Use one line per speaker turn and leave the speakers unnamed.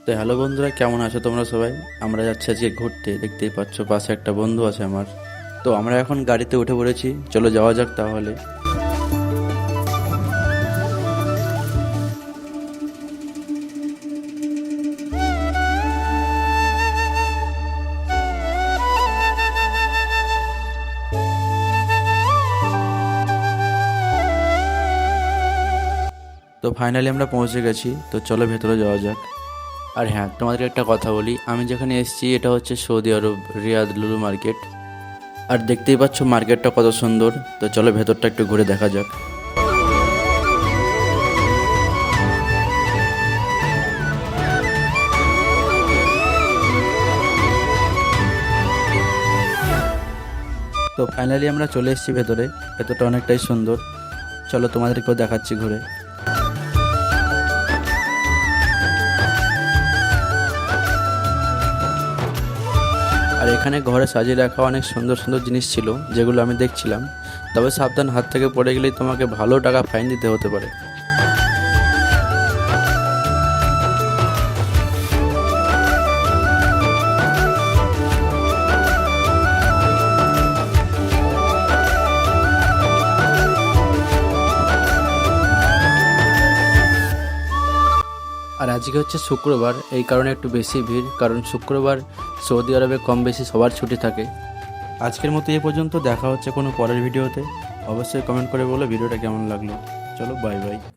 তো হ্যালো বন্ধুরা, কেমন আছো তোমরা সবাই? আমরা যাচ্ছি আজকে ঘুরতে। দেখতেই পাচ্ছ পাশে একটা বন্ধু আছে আমার। তো আমরা এখন গাড়িতে উঠে পড়েছি, চলো যাওয়া যাক তাহলে। তো ফাইনালি আমরা পৌঁছে গেছি, তো চলো ভেতরে যাওয়া যাক। আর হ্যাঁ, তোমাদেরকে একটা কথা বলি, আমি যেখানে এসেছি এটা হচ্ছে সৌদি আরব, রিয়াদ লুলু মার্কেট। আর দেখতেই পাচ্ছ মার্কেটটা কত সুন্দর। তো চলো ভেতরটা একটু ঘুরে দেখা যাক। তো ফাইনালি আমরা চলে এসেছি ভেতরে। ভেতরটা অনেকটাই সুন্দর, চলো তোমাদেরকেও দেখাচ্ছি ঘুরে। আর এখানে ঘরে সাজিয়ে রাখা অনেক সুন্দর সুন্দর জিনিস ছিল, যেগুলো আমি দেখছিলাম। তবে সাবধান, হাত থেকে পড়ে গেলেই তোমাকে ভালো টাকা ফাইন দিতে হতে পারে। আর আজকে হচ্ছে শুক্রবার, এই কারণে একটু বেশি ভিড়, কারণ শুক্রবার সৌদি আরবে কম বেশি সবার ছুটি থাকে। আজকের মতো এই পর্যন্ত, দেখা হচ্ছে কোনো পরের ভিডিওতে। অবশ্যই কমেন্ট করে বলো ভিডিওটা কেমন লাগলো। চলো বাই বাই।